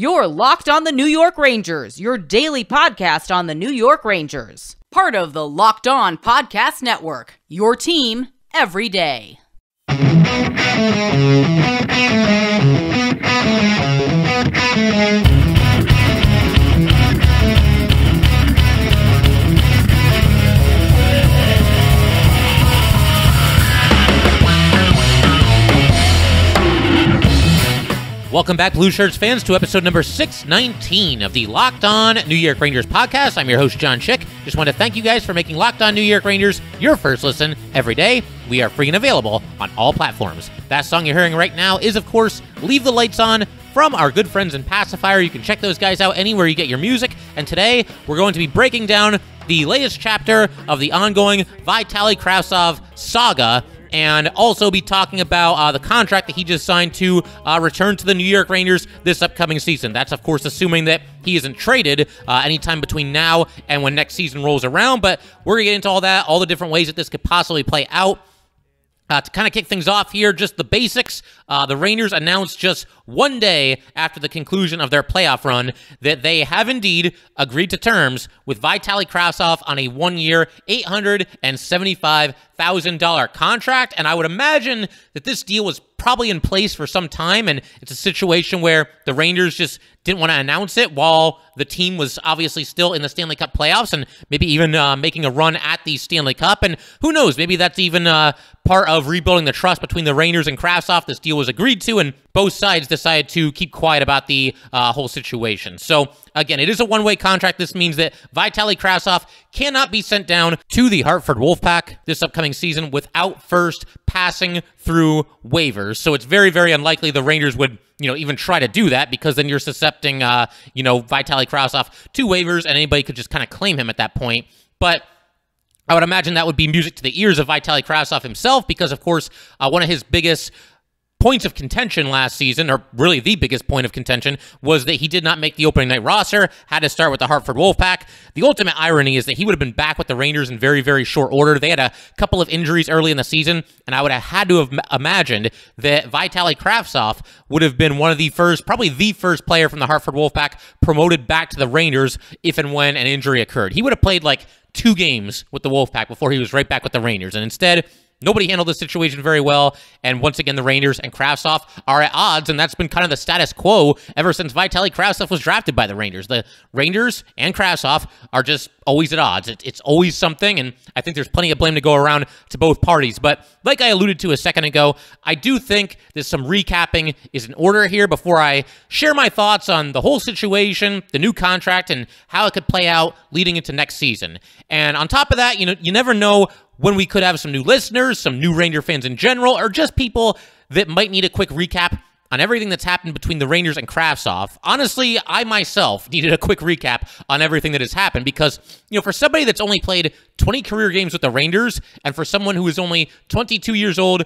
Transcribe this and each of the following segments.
You're Locked on the New York Rangers, your daily podcast on the New York Rangers. Part of the Locked On Podcast Network, your team every day. Welcome back, Blueshirts fans, to episode number 619 of the Locked On New York Rangers podcast. I'm your host, John Schick. Just want to thank you guys for making Locked On New York Rangers your first listen every day. We are free and available on all platforms. That song you're hearing right now is, of course, Leave the Lights On from our good friends in Pacifier. You can check those guys out anywhere you get your music. And today, we're going to be breaking down the latest chapter of the ongoing Vitali Kravtsov saga, and also be talking about the contract that he just signed to return to the New York Rangers this upcoming season. That's, of course, assuming that he isn't traded anytime between now and when next season rolls around, but we're going to get into all that, all the different ways that this could possibly play out. To kind of kick things off here, just the basics. The Rangers announced just one day after the conclusion of their playoff run that they have indeed agreed to terms with Vitali Kravtsov on a one-year, $875,000 contract. And I would imagine that this deal was probably in place for some time, and it's a situation where the Rangers just didn't want to announce it while the team was obviously still in the Stanley Cup playoffs and maybe even making a run at the Stanley Cup. And who knows, maybe that's even part of rebuilding the trust between the Rangers and Kravtsov. This deal was agreed to, and both sides decided to keep quiet about the whole situation. So, again, it is a one-way contract. This means that Vitali Kravtsov cannot be sent down to the Hartford Wolfpack this upcoming season without first passing through waivers. So it's very, very unlikely the Rangers would, even try to do that, because then you're suscepting, Vitali Kravtsov to waivers, and anybody could just kind of claim him at that point. But I would imagine that would be music to the ears of Vitali Kravtsov himself, because, of course, one of his biggest points of contention last season, or really the biggest point of contention, was that he did not make the opening night roster, had to start with the Hartford Wolfpack. The ultimate irony is that he would have been back with the Rangers in very, very short order. They had a couple of injuries early in the season, and I would have had to have imagined that Vitali Kravtsov would have been one of the first, probably the first player from the Hartford Wolfpack promoted back to the Rangers if and when an injury occurred. He would have played like 2 games with the Wolfpack before he was right back with the Rangers, and instead, nobody handled the situation very well, and once again, the Rangers and Kravtsov are at odds, and that's been kind of the status quo ever since Vitali Kravtsov was drafted by the Rangers. The Rangers and Kravtsov are just always at odds. It's always something, and I think there's plenty of blame to go around to both parties. But like I alluded to a second ago, I do think that some recapping is in order here before I share my thoughts on the whole situation, the new contract, and how it could play out leading into next season. And on top of that, you never know when we could have some new listeners, some new Ranger fans in general, or just people that might need a quick recap on everything that's happened between the Rangers and Kravtsov. Honestly, I myself needed a quick recap on everything that has happened because, for somebody that's only played 20 career games with the Rangers, and for someone who is only 22 years old,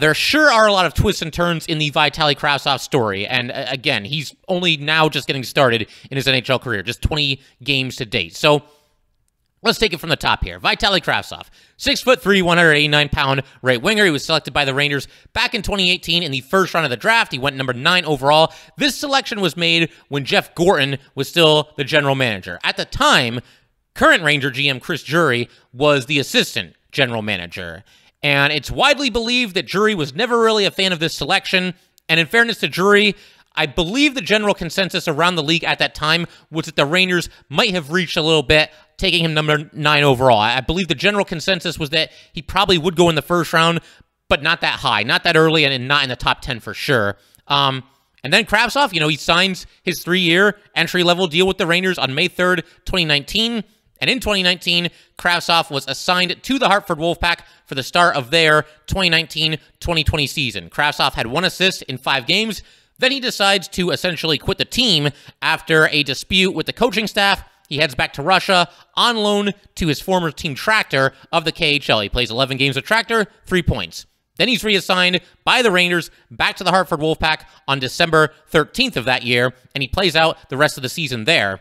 there sure are a lot of twists and turns in the Vitali Kravtsov story. And again, he's only now just getting started in his NHL career, just 20 games to date. So let's take it from the top here. Vitali Kravtsov, 6'3", 189-pound right winger. He was selected by the Rangers back in 2018 in the first round of the draft. He went number 9 overall. This selection was made when Jeff Gorton was still the general manager. At the time, current Ranger GM Chris Jury was the assistant general manager. And it's widely believed that Jury was never really a fan of this selection. And in fairness to Jury, I believe the general consensus around the league at that time was that the Rangers might have reached a little bit, taking him number 9 overall. I believe the general consensus was that he probably would go in the first round, but not that high, not that early, and not in the top 10 for sure. And then Kravtsov, he signs his 3-year entry-level deal with the Rangers on May 3rd, 2019. And in 2019, Kravtsov was assigned to the Hartford Wolfpack for the start of their 2019-2020 season. Kravtsov had 1 assist in 5 games. Then he decides to essentially quit the team after a dispute with the coaching staff. He heads back to Russia on loan to his former team Tractor of the KHL. He plays 11 games with Tractor, 3 points. Then he's reassigned by the Rangers back to the Hartford Wolfpack on December 13th of that year, and he plays out the rest of the season there.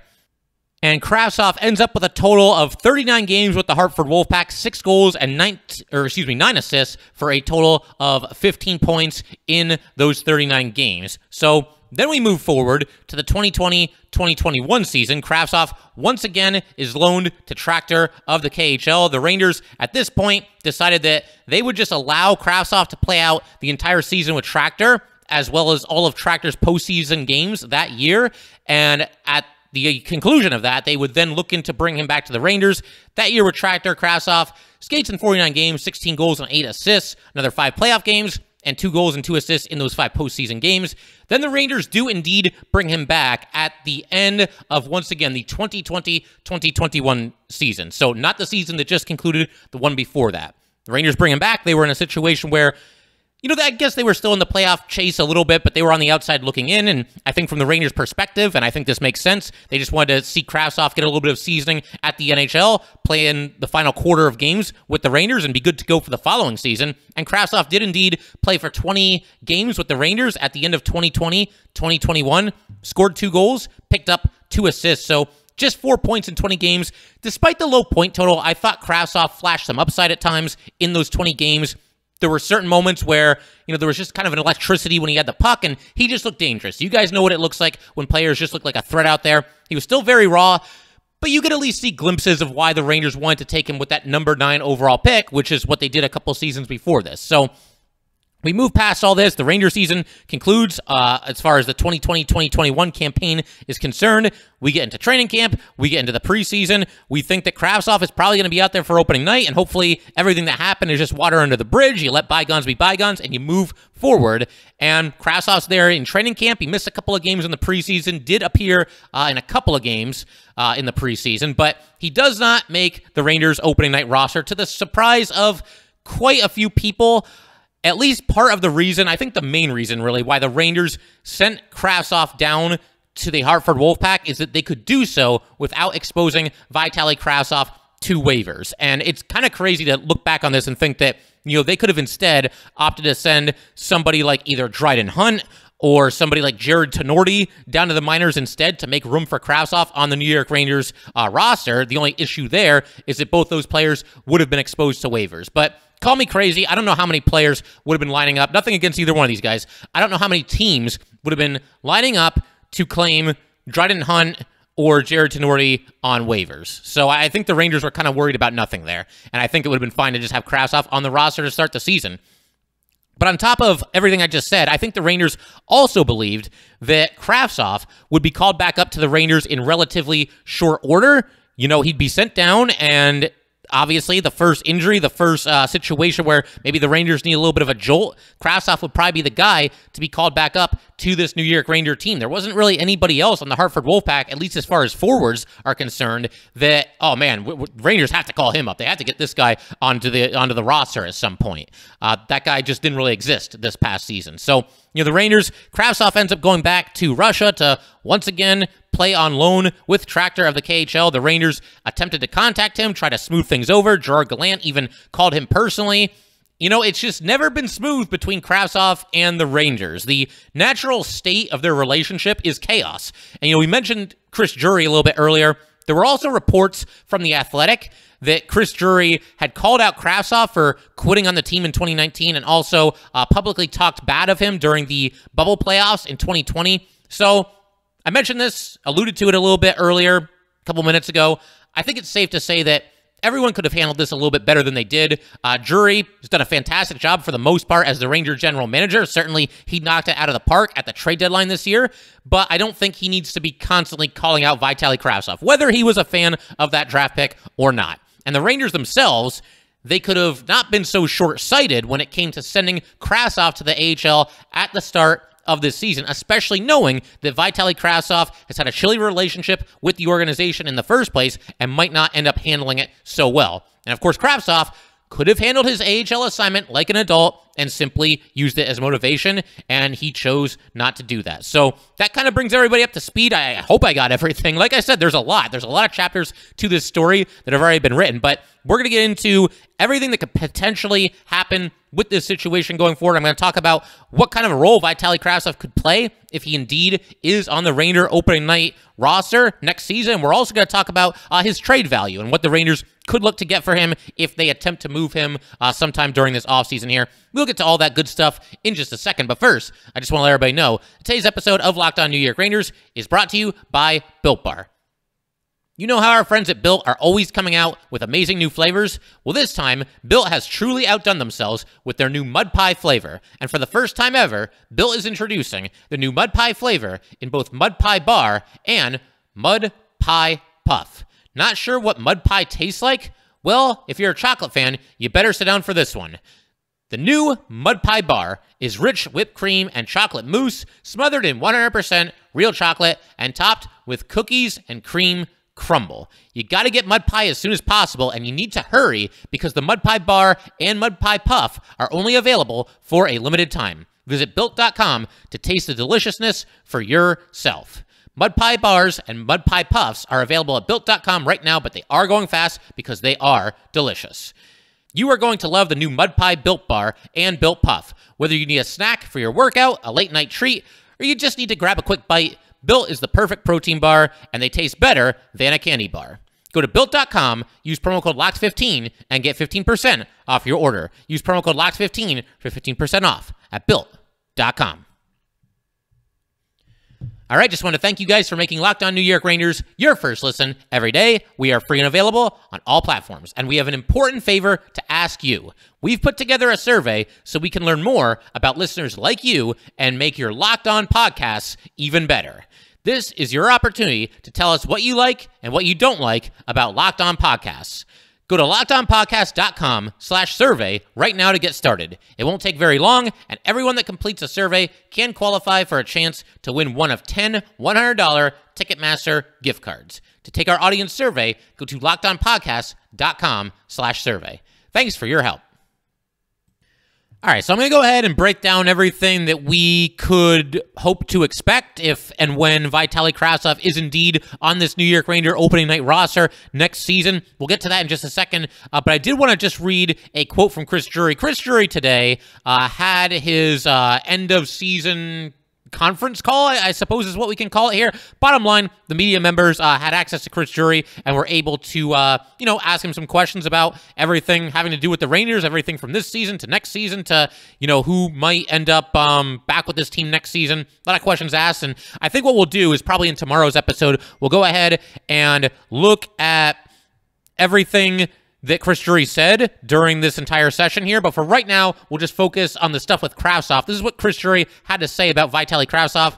And Kravtsov ends up with a total of 39 games with the Hartford Wolfpack, 6 goals and 9 assists for a total of 15 points in those 39 games. So then we move forward to the 2020-2021 season. Kravtsov once again is loaned to Tractor of the KHL. The Rangers at this point decided that they would just allow Kravtsov to play out the entire season with Tractor, as well as all of Tractor's postseason games that year. And at the conclusion of that, they would then look into bring him back to the Rangers. That year with Tractor, Kravtsov skates in 49 games, 16 goals and 8 assists, another 5 playoff games, and 2 goals and 2 assists in those 5 postseason games. Then the Rangers do indeed bring him back at the end of, once again, the 2020-2021 season. So not the season that just concluded, the one before that. The Rangers bring him back. They were in a situation where, I guess they were still in the playoff chase a little bit, but they were on the outside looking in, and I think from the Rangers' perspective, and I think this makes sense, they just wanted to see Kravtsov get a little bit of seasoning at the NHL, play in the final quarter of games with the Rangers, and be good to go for the following season. And Kravtsov did indeed play for 20 games with the Rangers at the end of 2020-2021, scored 2 goals, picked up 2 assists, so just 4 points in 20 games. Despite the low point total, I thought Kravtsov flashed some upside at times in those 20 games. There were certain moments where, there was just kind of an electricity when he had the puck, and he just looked dangerous. You guys know what it looks like when players just look like a threat out there. He was still very raw, but you could at least see glimpses of why the Rangers wanted to take him with that number 9 overall pick, which is what they did a couple seasons before this. So we move past all this. The Ranger season concludes as far as the 2020-2021 campaign is concerned. We get into training camp. We get into the preseason. We think that Kravtsov is probably going to be out there for opening night, and hopefully everything that happened is just water under the bridge. You let bygones be bygones, and you move forward. And Kravtsov's there in training camp. He missed a couple of games in the preseason, did appear in a couple of games in the preseason, but he does not make the Rangers opening night roster, to the surprise of quite a few people. At least part of the reason, I think the main reason really, why the Rangers sent Kravtsov down to the Hartford Wolfpack is that they could do so without exposing Vitali Kravtsov to waivers. And it's kind of crazy to look back on this and think that, they could have instead opted to send somebody like either Dryden Hunt or somebody like Jared Tenorti down to the minors instead to make room for Kravtsov on the New York Rangers roster. The only issue there is that both those players would have been exposed to waivers. But call me crazy. I don't know how many players would have been lining up. Nothing against either one of these guys. I don't know how many teams would have been lining up to claim Dryden Hunt or Jared Tenorti on waivers. So I think the Rangers were kind of worried about nothing there. And I think it would have been fine to just have Kravtsov on the roster to start the season. But on top of everything I just said, I think the Rangers also believed that Kravtsov would be called back up to the Rangers in relatively short order. He'd be sent down, and obviously, the first injury, the first situation where maybe the Rangers need a little bit of a jolt, Kravtsov would probably be the guy to be called back up to this New York Ranger team. There wasn't really anybody else on the Hartford Wolfpack, at least as far as forwards are concerned, that, oh man, Rangers have to call him up. They have to get this guy onto the roster at some point. That guy just didn't really exist this past season. So, the Rangers, Kravtsov ends up going back to Russia to once again play on loan with Tractor of the KHL. The Rangers attempted to contact him, try to smooth things over. Gerard Gallant even called him personally. It's just never been smooth between Kravtsov and the Rangers. The natural state of their relationship is chaos. And, we mentioned Chris Drury a little bit earlier. There were also reports from The Athletic that Chris Drury had called out Kravtsov for quitting on the team in 2019 and also publicly talked bad of him during the bubble playoffs in 2020. So I mentioned this, alluded to it a little bit earlier, a couple minutes ago. I think it's safe to say that everyone could have handled this a little bit better than they did. Drury has done a fantastic job for the most part as the Ranger general manager. Certainly, he knocked it out of the park at the trade deadline this year, but I don't think he needs to be constantly calling out Vitali Kravtsov, whether he was a fan of that draft pick or not. And the Rangers themselves, they could have not been so short-sighted when it came to sending Kravtsov to the AHL at the start of this season, especially knowing that Vitali Kravtsov has had a chilly relationship with the organization in the first place and might not end up handling it so well. And of course, Kravtsov could have handled his AHL assignment like an adult and simply used it as motivation, and he chose not to do that. So that kind of brings everybody up to speed. I hope I got everything. Like I said, there's a lot. There's a lot of chapters to this story that have already been written, but we're going to get into everything that could potentially happen with this situation going forward. I'm going to talk about what kind of a role Vitali Kravtsov could play if he indeed is on the Ranger opening night roster next season. We're also going to talk about his trade value and what the Rangers could look to get for him if they attempt to move him sometime during this offseason here. We'll get to all that good stuff in just a second, but first, I just want to let everybody know today's episode of Locked On New York Rangers is brought to you by Built Bar. You know how our friends at Built are always coming out with amazing new flavors? Well, this time, Built has truly outdone themselves with their new Mud Pie flavor. And for the first time ever, Built is introducing the new Mud Pie flavor in both Mud Pie Bar and Mud Pie Puff. Not sure what Mud Pie tastes like? Well, if you're a chocolate fan, you better sit down for this one. The new Mud Pie Bar is rich whipped cream and chocolate mousse smothered in 100% real chocolate and topped with cookies and cream crumble. You got to get Mud Pie as soon as possible, and you need to hurry because the Mud Pie Bar and Mud Pie Puff are only available for a limited time. Visit Built.com to taste the deliciousness for yourself. Mud Pie Bars and Mud Pie Puffs are available at Built.com right now, but they are going fast because they are delicious. You are going to love the new Mud Pie Built Bar and Built Puff. Whether you need a snack for your workout, a late night treat, or you just need to grab a quick bite, Built is the perfect protein bar, and they taste better than a candy bar. Go to Built.com, use promo code LOCKED15, and get 15% off your order. Use promo code LOCKED15 for 15% off at Built.com. All right, just want to thank you guys for making Locked On New York Rangers your first listen every day. We are free and available on all platforms, and we have an important favor to ask you. We've put together a survey so we can learn more about listeners like you and make your Locked On podcasts even better. This is your opportunity to tell us what you like and what you don't like about Locked On podcasts. Go to LockedOnPodcast.com/survey right now to get started. It won't take very long, and everyone that completes a survey can qualify for a chance to win one of 10 $100 Ticketmaster gift cards. To take our audience survey, go to LockedOnPodcast.com/survey. Thanks for your help. All right, so I'm going to go ahead and break down everything that we could hope to expect if and when Vitali Kravtsov is indeed on this New York Ranger opening night roster next season. We'll get to that in just a second, but I did want to just read a quote from Chris Drury. Chris Drury today had his end-of-season conference call, I suppose is what we can call it here. Bottom line, the media members had access to Chris Drury and were able to, ask him some questions about everything having to do with the Rangers, everything from this season to next season to, who might end up back with this team next season. A lot of questions asked, and I think what we'll do is probably in tomorrow's episode, we'll go ahead and look at everything that Chris Drury said during this entire session here, but for right now, we'll just focus on the stuff with Kravtsov. This is what Chris Drury had to say about Vitali Kravtsov.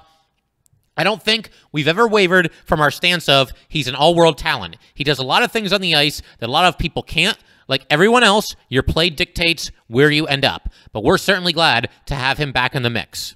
I don't think we've ever wavered from our stance of he's an all-world talent. He does a lot of things on the ice that a lot of people can't. Like everyone else, your play dictates where you end up, but we're certainly glad to have him back in the mix.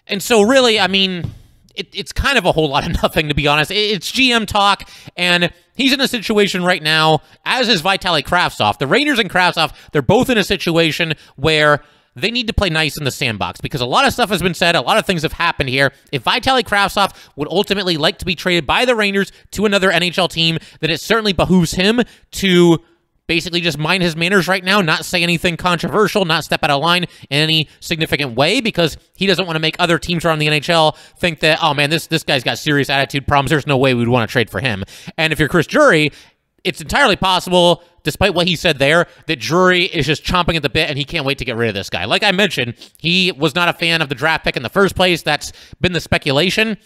And so really, I mean, it's kind of a whole lot of nothing, to be honest. It's GM talk, and he's in a situation right now, as is Vitali Kravtsov. The Rangers and Kravtsov, they're both in a situation where they need to play nice in the sandbox because a lot of stuff has been said, a lot of things have happened here. If Vitali Kravtsov would ultimately like to be traded by the Rangers to another NHL team, then it certainly behooves him to basically just mind his manners right now, not say anything controversial, not step out of line in any significant way, because he doesn't want to make other teams around the NHL think that, oh man, this guy's got serious attitude problems, there's no way we'd want to trade for him. And if you're Chris Drury, it's entirely possible, despite what he said there, that Drury is just chomping at the bit and he can't wait to get rid of this guy. Like I mentioned, he was not a fan of the draft pick in the first place. That's been the speculation.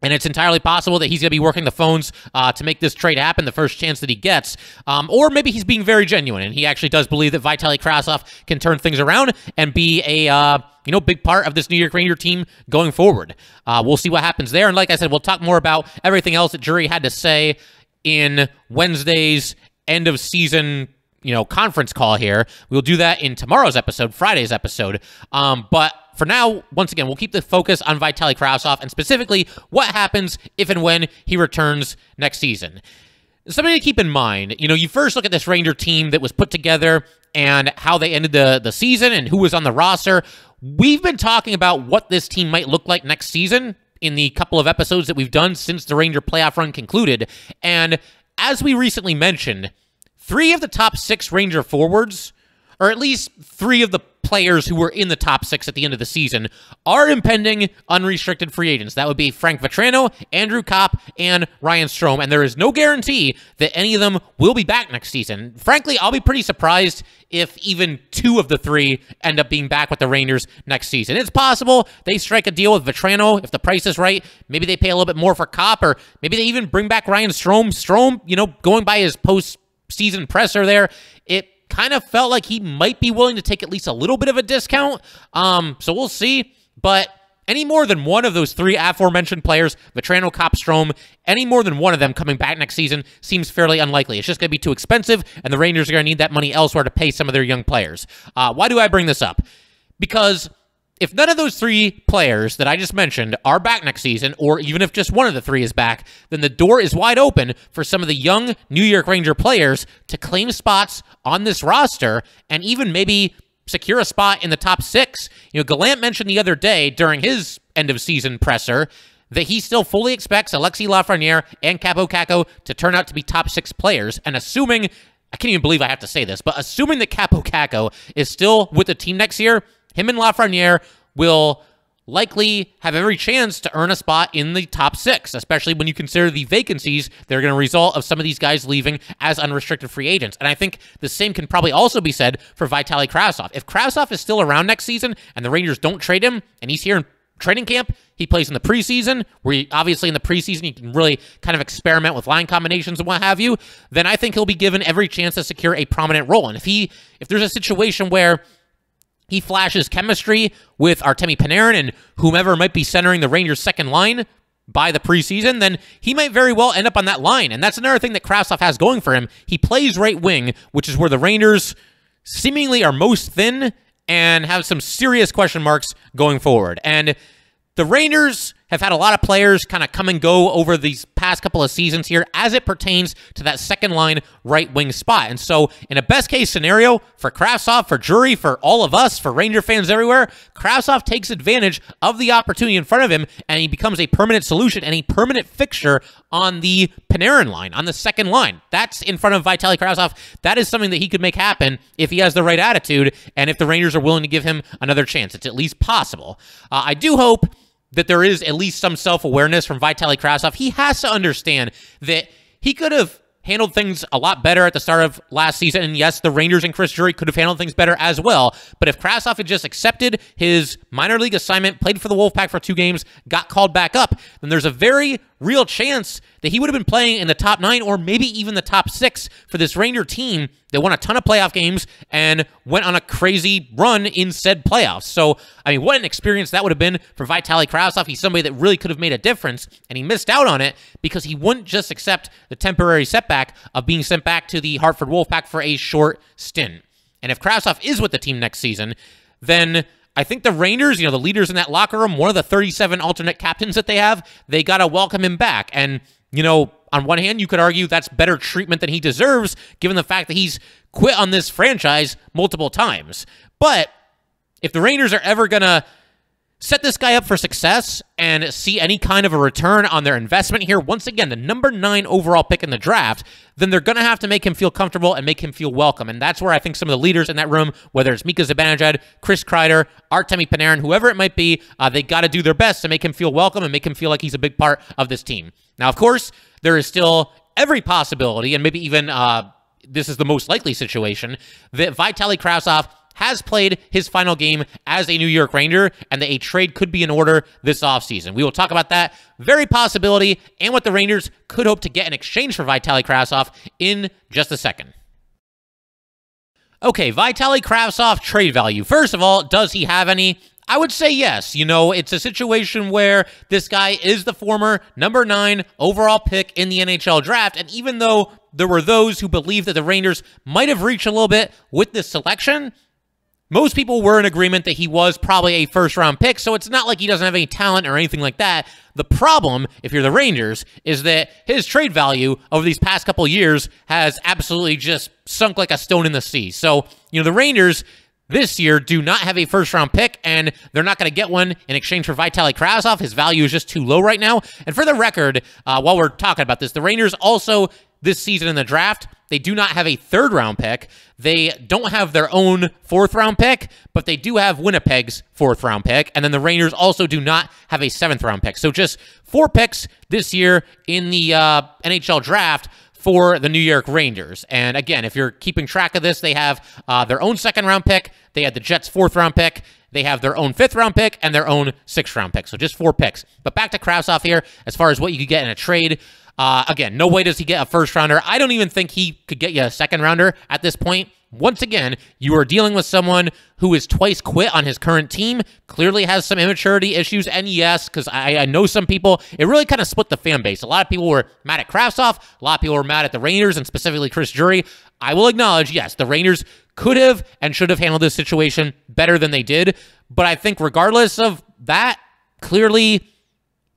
And it's entirely possible that he's going to be working the phones to make this trade happen the first chance that he gets. Or maybe he's being very genuine, and he actually does believe that Vitali Kravtsov can turn things around and be a big part of this New York Ranger team going forward. We'll see what happens there. And like I said, we'll talk more about everything else that Drury had to say in Wednesday's end-of-season conference call here. We'll do that in tomorrow's episode, Friday's episode. But for now, once again, we'll keep the focus on Vitali Kravtsov and specifically what happens if and when he returns next season. Something to keep in mind, you first look at this Ranger team that was put together and how they ended the season and who was on the roster. We've been talking about what this team might look like next season in the couple of episodes that we've done since the Ranger playoff run concluded. And as we recently mentioned, 3 of the top 6 Ranger forwards or at least 3 of the players who were in the top 6 at the end of the season, are impending unrestricted free agents. That would be Frank Vatrano, Andrew Kopp, and Ryan Strome, and there is no guarantee that any of them will be back next season. Frankly, I'll be pretty surprised if even 2 of the 3 end up being back with the Rangers next season. It's possible they strike a deal with Vatrano if the price is right. Maybe they pay a little bit more for Kopp, or maybe they even bring back Ryan Strome. Strome, going by his post-season presser there, it kind of felt like he might be willing to take at least a little bit of a discount. So we'll see. But any more than one of those 3 aforementioned players, Vatrano, Kopp, Strome, any more than one of them coming back next season seems fairly unlikely. It's just going to be too expensive, and the Rangers are going to need that money elsewhere to pay some of their young players. Why do I bring this up? Because if none of those 3 players that I just mentioned are back next season, or even if just one of the 3 is back, then the door is wide open for some of the young New York Ranger players to claim spots on this roster and even maybe secure a spot in the top 6. Gallant mentioned the other day during his end-of-season presser that he still fully expects Alexis Lafreniere and Kaapo Kakko to turn out to be top 6 players, and assuming, I can't even believe I have to say this, but assuming that Kaapo Kakko is still with the team next year, him and Lafreniere will likely have every chance to earn a spot in the top 6, especially when you consider the vacancies that are going to result of some of these guys leaving as unrestricted free agents. And I think the same can probably also be said for Vitali Kravtsov. If Kravtsov is still around next season and the Rangers don't trade him and he's here in training camp, he plays in the preseason, where obviously in the preseason you can really kind of experiment with line combinations and what have you, then I think he'll be given every chance to secure a prominent role. And if there's a situation where he flashes chemistry with Artemi Panarin and whomever might be centering the Rangers' second line by the preseason, then he might very well end up on that line. And that's another thing that Kravtsov has going for him. He plays right wing, which is where the Rangers seemingly are most thin and have some serious question marks going forward. And the Rangers have had a lot of players kind of come and go over these past couple of seasons here as it pertains to that second line right wing spot. And so in a best case scenario for Kravtsov, for Drury, for all of us, for Ranger fans everywhere, Kravtsov takes advantage of the opportunity in front of him and he becomes a permanent solution and a permanent fixture on the Panarin line, on the second line. That's in front of Vitali Kravtsov. That is something that he could make happen if he has the right attitude and if the Rangers are willing to give him another chance. It's at least possible. I do hope that there is at least some self-awareness from Vitali Kravtsov. He has to understand that he could have handled things a lot better at the start of last season, and yes, the Rangers and Chris Drury could have handled things better as well, but if Kravtsov had just accepted his minor league assignment, played for the Wolfpack for 2 games, got called back up, then there's a very real chance that he would have been playing in the top 9 or maybe even the top 6 for this Ranger team that won a ton of playoff games and went on a crazy run in said playoffs. So, I mean, what an experience that would have been for Vitali Kravtsov. He's somebody that really could have made a difference, and he missed out on it because he wouldn't just accept the temporary setback of being sent back to the Hartford Wolfpack for a short stint. And if Kravtsov is with the team next season, then I think the Rangers, the leaders in that locker room, one of the 37 alternate captains that they have, they got to welcome him back. And, on one hand, you could argue that's better treatment than he deserves, given the fact that he's quit on this franchise multiple times. But if the Rangers are ever going to set this guy up for success and see any kind of a return on their investment here, once again, the number 9 overall pick in the draft, then they're going to have to make him feel comfortable and make him feel welcome. And that's where I think some of the leaders in that room, whether it's Mika Zibanejad, Chris Kreider, Artemi Panarin, whoever it might be, they got to do their best to make him feel welcome and make him feel like he's a big part of this team. Now, of course, there is still every possibility, and maybe even this is the most likely situation, that Vitali Kravtsov has played his final game as a New York Ranger, and that a trade could be in order this offseason. We will talk about that very possibility and what the Rangers could hope to get in exchange for Vitali Kravtsov in just a second. Okay, Vitali Kravtsov trade value. First of all, does he have any? I would say yes. It's a situation where this guy is the former number 9 overall pick in the NHL draft, and even though there were those who believed that the Rangers might have reached a little bit with this selection, most people were in agreement that he was probably a first-round pick, so it's not like he doesn't have any talent or anything like that. The problem, if you're the Rangers, is that his trade value over these past couple years has absolutely just sunk like a stone in the sea. So, the Rangers this year do not have a first-round pick, and they're not going to get one in exchange for Vitali Kravtsov. His value is just too low right now. And for the record, while we're talking about this, the Rangers also this season in the draft. They do not have a third-round pick. They don't have their own fourth-round pick, but they do have Winnipeg's fourth-round pick. And then the Rangers also do not have a seventh-round pick. So just 4 picks this year in the NHL draft for the New York Rangers. And again, if you're keeping track of this, they have their own second-round pick. They had the Jets' fourth-round pick. They have their own fifth-round pick and their own sixth-round pick. So just 4 picks. But back to Kravtsov here, as far as what you could get in a trade. Again, no way does he get a first-rounder. I don't even think he could get you a second-rounder at this point. Once again, you are dealing with someone who is twice quit on his current team, clearly has some immaturity issues, and yes, because I know some people, it really kind of split the fan base. A lot of people were mad at Kravtsov, a lot of people were mad at the Rangers, and specifically Chris Drury. I will acknowledge, yes, the Rangers could have and should have handled this situation better than they did, but I think regardless of that, clearly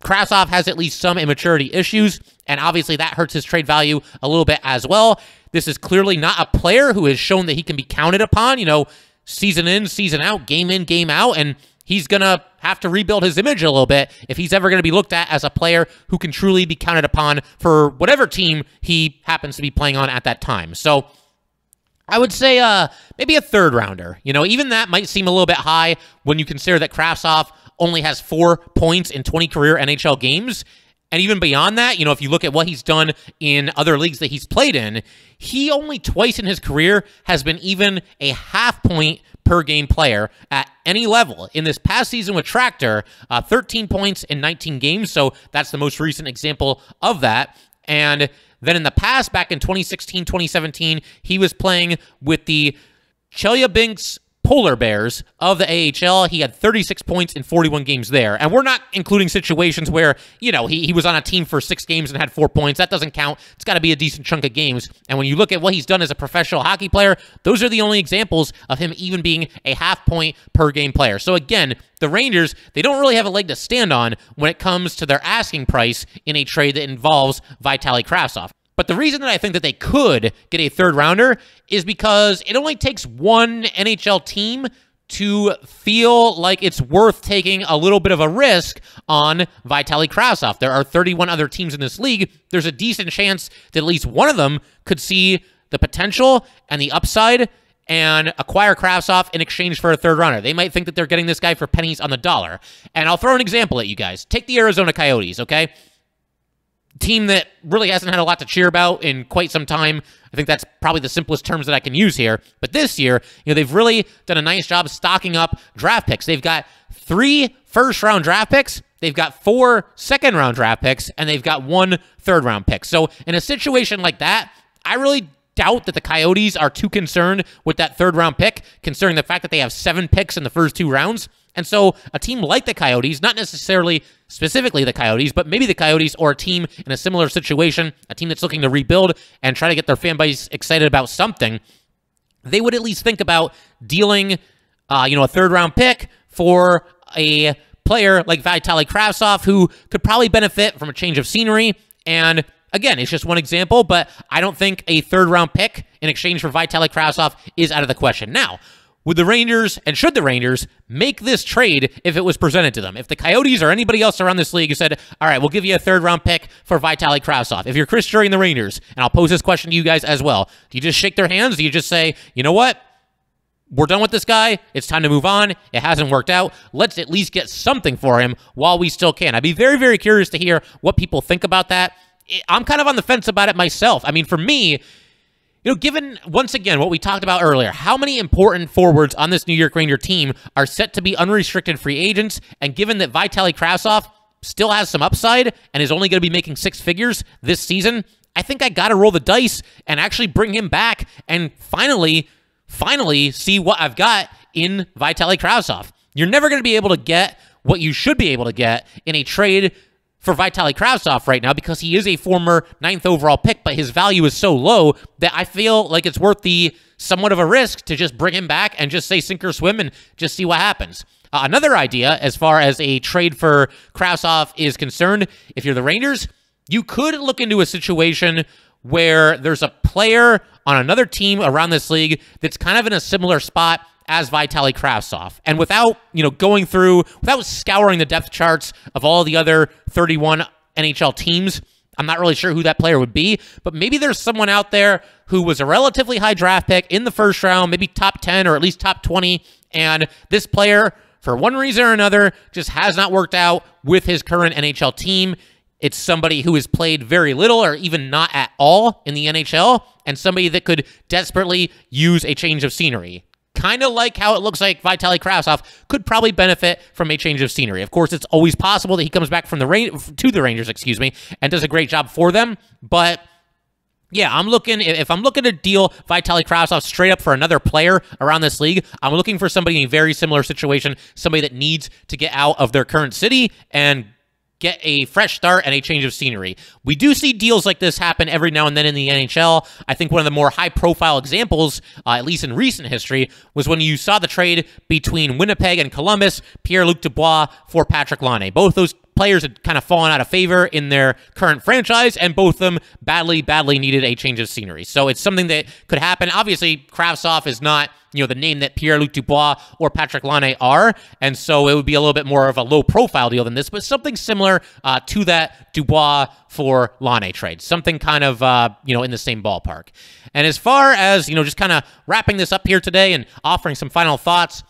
Kravtsov has at least some immaturity issues, and obviously that hurts his trade value a little bit as well. This is clearly not a player who has shown that he can be counted upon, season in, season out, game in, game out, and he's going to have to rebuild his image a little bit if he's ever going to be looked at as a player who can truly be counted upon for whatever team he happens to be playing on at that time. So I would say maybe a third rounder. Even that might seem a little bit high when you consider that Kravtsov only has 4 points in 20 career NHL games. And even beyond that, if you look at what he's done in other leagues that he's played in, he only twice in his career has been even a half point per game player at any level. In this past season with Tractor, 13 points in 19 games, so that's the most recent example of that. And then in the past, back in 2016, 2017, he was playing with the Chelyabinsk Polar Bears of the AHL. He had 36 points in 41 games there. And we're not including situations where, he was on a team for 6 games and had 4 points. That doesn't count. It's got to be a decent chunk of games. And when you look at what he's done as a professional hockey player, those are the only examples of him even being a half point per game player. So again, the Rangers, they don't really have a leg to stand on when it comes to their asking price in a trade that involves Vitali Kravtsov. But the reason that I think that they could get a third rounder is because it only takes one NHL team to feel like it's worth taking a little bit of a risk on Vitali Kravtsov. There are 31 other teams in this league. There's a decent chance that at least one of them could see the potential and the upside and acquire Kravtsov in exchange for a third rounder. They might think that they're getting this guy for pennies on the dollar. And I'll throw an example at you guys. Take the Arizona Coyotes, okay? Team that really hasn't had a lot to cheer about in quite some time. I think that's probably the simplest terms that I can use here. But this year, they've really done a nice job stocking up draft picks. They've got 3 first-round draft picks, they've got 4 second-round draft picks, and they've got 1 third-round pick. So in a situation like that, I really doubt that the Coyotes are too concerned with that third-round pick, considering the fact that they have 7 picks in the first 2 rounds. And so a team like the Coyotes, not necessarily specifically the Coyotes, but maybe the Coyotes or a team in a similar situation, a team that's looking to rebuild and try to get their fan base excited about something, they would at least think about dealing, a third-round pick for a player like Vitali Kravtsov, who could probably benefit from a change of scenery. And again, it's just one example, but I don't think a third-round pick in exchange for Vitali Kravtsov is out of the question. Now, would the Rangers, and should the Rangers, make this trade if it was presented to them? If the Coyotes or anybody else around this league who said, all right, we'll give you a third-round pick for Vitali Kravtsov. If you're Chris Drury and the Rangers, and I'll pose this question to you guys as well, do you just shake their hands? Do you just say, you know what? We're done with this guy. It's time to move on. It hasn't worked out. Let's at least get something for him while we still can. I'd be very, very curious to hear what people think about that. I'm kind of on the fence about it myself. I mean, for me, given, once again, what we talked about earlier, how many important forwards on this New York Ranger team are set to be unrestricted free agents, and given that Vitali Kravtsov still has some upside and is only going to be making 6 figures this season, I think I got to roll the dice and actually bring him back and finally see what I've got in Vitali Kravtsov. You're never going to be able to get what you should be able to get in a trade for Vitali Kravtsov right now because he is a former 9th overall pick, but his value is so low that I feel like it's worth the somewhat of a risk to just bring him back and just say sink or swim and just see what happens. Another idea as far as a trade for Kravtsov is concerned, if you're the Rangers, you could look into a situation where there's a player on another team around this league that's kind of in a similar spot as Vitali Kravtsov. And without, without scouring the depth charts of all the other 31 NHL teams, I'm not really sure who that player would be, but maybe there's someone out there who was a relatively high draft pick in the first round, maybe top 10 or at least top 20, and this player, for one reason or another, just has not worked out with his current NHL team. It's somebody who has played very little or even not at all in the NHL, and somebody that could desperately use a change of scenery. Kind of like how it looks like Vitali Kravtsov could probably benefit from a change of scenery. Of course, it's always possible that he comes back from the Rangers, and does a great job for them. But yeah, if I'm looking to deal Vitali Kravtsov straight up for another player around this league, I'm looking for somebody in a very similar situation, somebody that needs to get out of their current city and get a fresh start and a change of scenery. We do see deals like this happen every now and then in the NHL. I think one of the more high-profile examples, at least in recent history, was when you saw the trade between Winnipeg and Columbus, Pierre-Luc Dubois for Patrick Laine. Both those players had kind of fallen out of favor in their current franchise, and both of them badly needed a change of scenery. So it's something that could happen. Obviously, Kravtsov is not, the name that Pierre-Luc Dubois or Patrick Laine are, and so it would be a little bit more of a low-profile deal than this, but something similar to that Dubois for Laine trade. Something kind of, in the same ballpark. And as far as, just kind of wrapping this up here today and offering some final thoughts,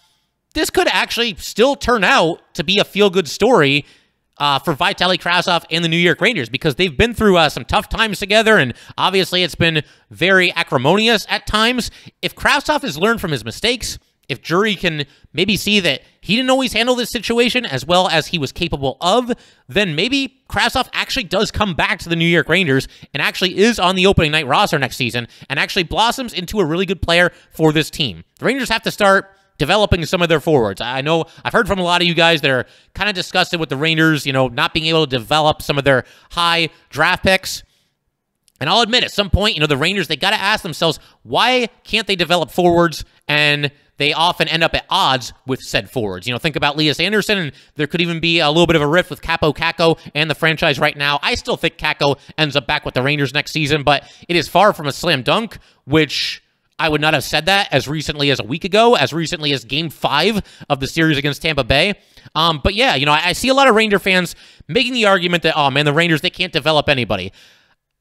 this could actually still turn out to be a feel-good story for Vitali Kravtsov and the New York Rangers, because they've been through some tough times together, and obviously it's been very acrimonious at times. If Kravtsov has learned from his mistakes, if Drury can maybe see that he didn't always handle this situation as well as he was capable of, then maybe Kravtsov actually does come back to the New York Rangers and actually is on the opening night roster next season and actually blossoms into a really good player for this team. The Rangers have to start developing some of their forwards. I know I've heard from a lot of you guys that are kind of disgusted with the Rangers, not being able to develop some of their high draft picks. And I'll admit, at some point, the Rangers, they got to ask themselves, why can't they develop forwards? And they often end up at odds with said forwards. Think about Elias Anderson, and there could even be a little bit of a rift with Kaapo Kakko and the franchise right now. I still think Kakko ends up back with the Rangers next season, but it is far from a slam dunk, which I would not have said that as recently as a week ago, as recently as Game 5 of the series against Tampa Bay. But yeah, I see a lot of Ranger fans making the argument that, oh man, the Rangers, they can't develop anybody.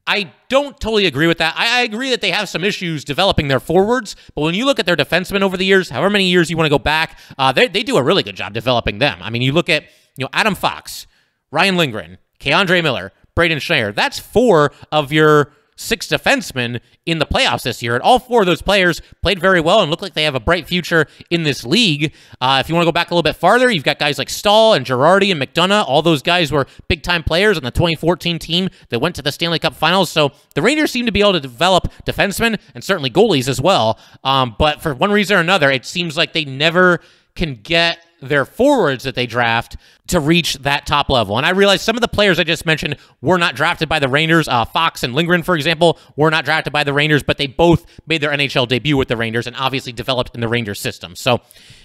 I don't totally agree with that. I agree that they have some issues developing their forwards, but when you look at their defensemen over the years, however many years you want to go back, they do a really good job developing them. I mean, you look at Adam Fox, Ryan Lindgren, K'Andre Miller, Braden Schneider. That's 4 of your 6 defensemen in the playoffs this year, and all 4 of those players played very well and look like they have a bright future in this league. If you want to go back a little bit farther, you've got guys like Stahl and Girardi and McDonough. All those guys were big-time players on the 2014 team that went to the Stanley Cup Finals, so the Rangers seem to be able to develop defensemen and certainly goalies as well, but for one reason or another, it seems like they never can get their forwards that they draft to reach that top level. And I realize some of the players I just mentioned were not drafted by the Rangers. Fox and Lindgren, for example, were not drafted by the Rangers, but they both made their NHL debut with the Rangers and obviously developed in the Rangers system. So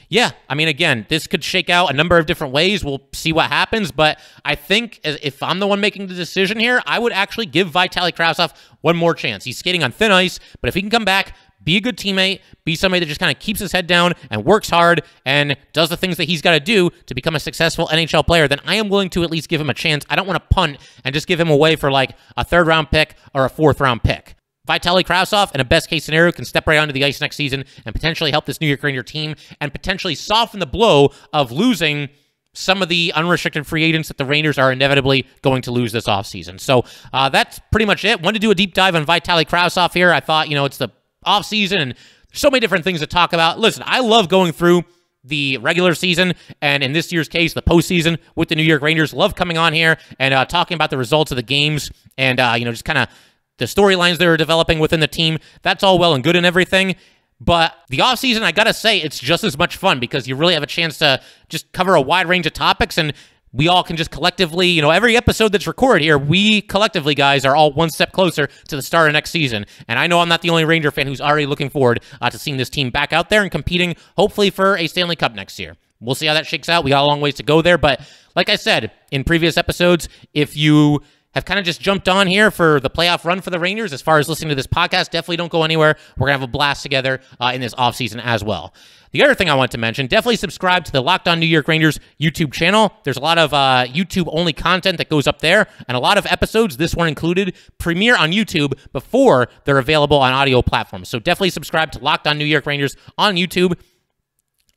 yeah, I mean, again, this could shake out a number of different ways. We'll see what happens, but I think if I'm the one making the decision here, I would actually give Vitali Kravtsov one more chance. He's skating on thin ice, but if he can come back, be a good teammate, be somebody that just kind of keeps his head down and works hard and does the things that he's got to do to become a successful NHL player, then I am willing to at least give him a chance. I don't want to punt and just give him away for like a 3rd-round pick or a 4th-round pick. Vitali Kravtsov, in a best-case scenario, can step right onto the ice next season and potentially help this New York Ranger team and potentially soften the blow of losing some of the unrestricted free agents that the Rangers are inevitably going to lose this offseason. So that's pretty much it. Wanted to do a deep dive on Vitali Kravtsov here. I thought, it's the offseason and there's so many different things to talk about. Listen, I love going through the regular season and in this year's case, the postseason with the New York Rangers. Love coming on here and talking about the results of the games and, just kind of the storylines they're developing within the team. That's all well and good and everything. But the offseason, I got to say, it's just as much fun because you really have a chance to just cover a wide range of topics and we all can just collectively, every episode that's recorded here, we collectively, guys, are all one step closer to the start of next season. And I know I'm not the only Ranger fan who's already looking forward to seeing this team back out there and competing, hopefully, for a Stanley Cup next year. We'll see how that shakes out. We got a long ways to go there. But like I said in previous episodes, if you have kind of just jumped on here for the playoff run for the Rangers. As far as listening to this podcast, definitely don't go anywhere. We're going to have a blast together in this offseason as well. The other thing I want to mention, definitely subscribe to the Locked On New York Rangers YouTube channel. There's a lot of YouTube-only content that goes up there, and a lot of episodes, this one included, premiere on YouTube before they're available on audio platforms. So definitely subscribe to Locked On New York Rangers on YouTube.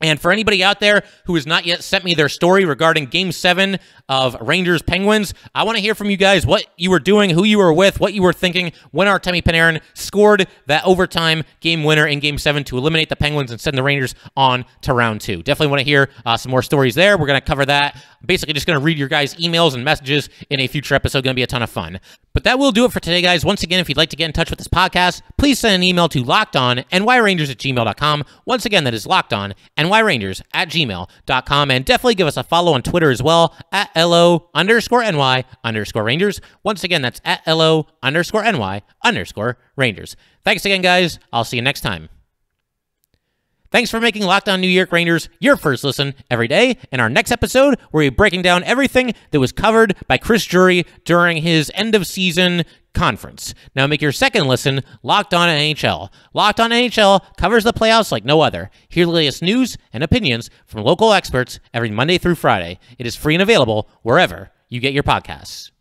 And for anybody out there who has not yet sent me their story regarding Game 7 of Rangers-Penguins, I want to hear from you guys what you were doing, who you were with, what you were thinking when Artemi Panarin scored that overtime game winner in Game 7 to eliminate the Penguins and send the Rangers on to round 2. Definitely want to hear some more stories there. We're going to cover that. Basically just going to read your guys' emails and messages in a future episode. Going to be a ton of fun. But that will do it for today, guys. Once again, if you'd like to get in touch with this podcast, please send an email to lockedonnyrangers@gmail.com. Once again, that is lockedonnyrangers@gmail.com. And definitely give us a follow on Twitter as well, at @LO_NY_Rangers. Once again, that's at @LO_NY_Rangers. Thanks again, guys. I'll see you next time. Thanks for making Locked On New York Rangers your first listen every day. In our next episode, we're breaking down everything that was covered by Chris Drury during his end-of-season conference. Now make your second listen Locked On NHL. Locked On NHL covers the playoffs like no other. Hear the latest news and opinions from local experts every Monday through Friday. It is free and available wherever you get your podcasts.